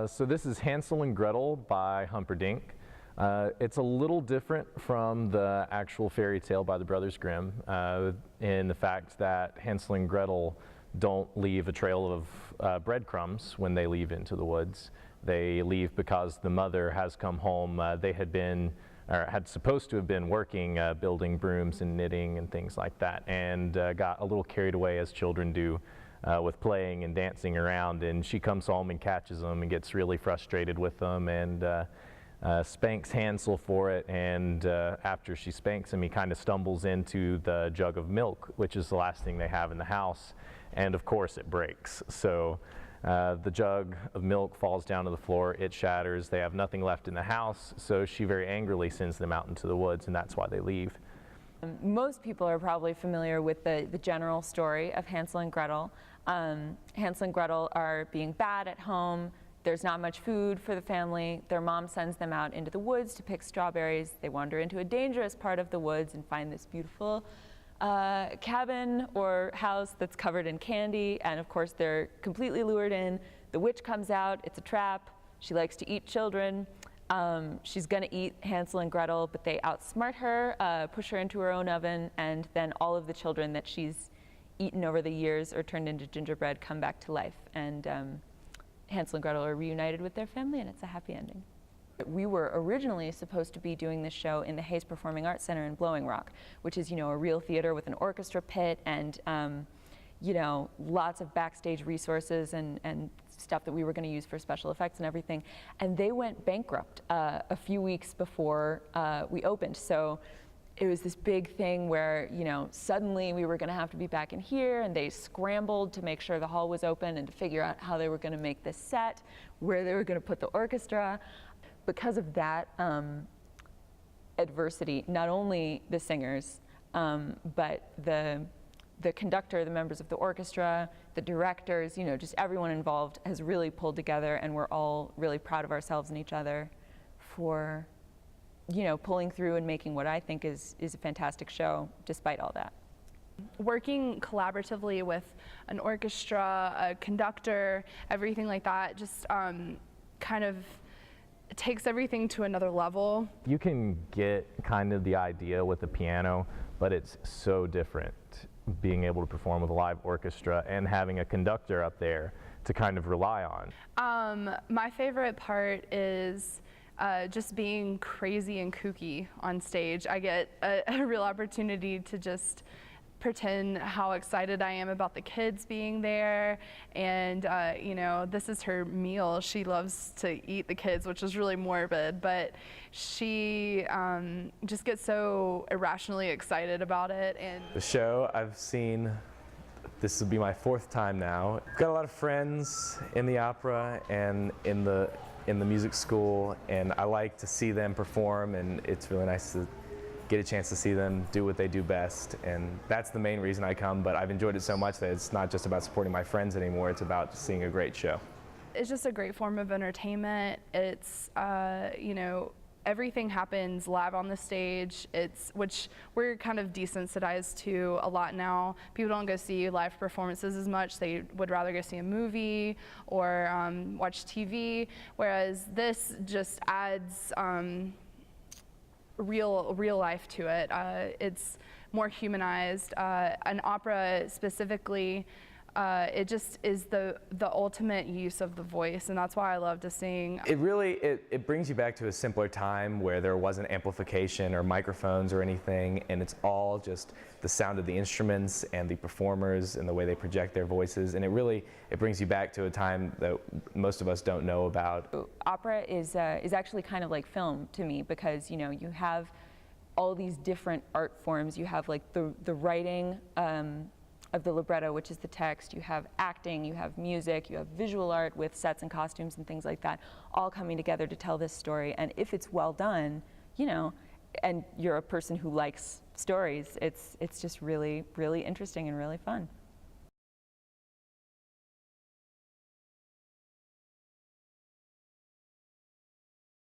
So this is Hansel and Gretel by Humperdinck. It's a little different from the actual fairy tale by the Brothers Grimm in the fact that Hansel and Gretel don't leave a trail of breadcrumbs when they leave into the woods. They leave because the mother has come home. They had supposed to have been working, building brooms and knitting and things like that, and got a little carried away, as children do, with playing and dancing around, and she comes home and catches them and gets really frustrated with them and spanks Hansel for it, and after she spanks him, he kind of stumbles into the jug of milk, which is the last thing they have in the house, and of course it breaks. So the jug of milk falls down to the floor, it shatters, they have nothing left in the house, so she very angrily sends them out into the woods, and that's why they leave. Most people are probably familiar with the general story of Hansel and Gretel. Hansel and Gretel are being bad at home. There's not much food for the family. Their mom sends them out into the woods to pick strawberries. They wander into a dangerous part of the woods and find this beautiful cabin or house that's covered in candy, and of course they're completely lured in. The witch comes out, it's a trap. She likes to eat children. She's gonna eat Hansel and Gretel, but they outsmart her, push her into her own oven, and then all of the children that she's eaten over the years or turned into gingerbread come back to life, and Hansel and Gretel are reunited with their family, and it's a happy ending. We were originally supposed to be doing this show in the Hayes Performing Arts Center in Blowing Rock, which is, a real theater with an orchestra pit and, lots of backstage resources and stuff that we were going to use for special effects and everything. And they went bankrupt a few weeks before we opened. So it was this big thing where, suddenly we were going to have to be back in here, and they scrambled to make sure the hall was open and to figure out how they were going to make this set, where they were going to put the orchestra. Because of that adversity, not only the singers, but the conductor, the members of the orchestra, the directors, just everyone involved has really pulled together, and we're all really proud of ourselves and each other for, pulling through and making what I think is a fantastic show, despite all that. Working collaboratively with an orchestra, a conductor, everything like that, just kind of takes everything to another level. You can get kind of the idea with the piano, but it's so different being able to perform with a live orchestra and having a conductor up there to kind of rely on. My favorite part is just being crazy and kooky on stage. I get a real opportunity to just pretend how excited I am about the kids being there, and this is her meal. She loves to eat the kids, which is really morbid, but she just gets so irrationally excited about it. And the show I've seen, this will be my 4th time now. I've got a lot of friends in the opera and in the music school, and I like to see them perform, and it's really nice to get a chance to see them do what they do best, and that's the main reason I come, but I've enjoyed it so much that it's not just about supporting my friends anymore, it's about seeing a great show. It's just a great form of entertainment. It's, everything happens live on the stage, which we're kind of desensitized to a lot now. People don't go see live performances as much. They would rather go see a movie or watch TV, whereas this just adds real life to it. It's more humanized. An opera specifically, it just is the ultimate use of the voice, and that's why I love to sing. It really, it brings you back to a simpler time where there wasn't amplification or microphones or anything, and it's all just the sound of the instruments and the performers and the way they project their voices, and it brings you back to a time that most of us don't know about. Opera is actually kind of like film to me, because you have all these different art forms. You have like the writing of the libretto, which is the text, you have acting, you have music, you have visual art with sets and costumes and things like that, all coming together to tell this story. And if it's well done, and you're a person who likes stories, it's just really, really interesting and really fun.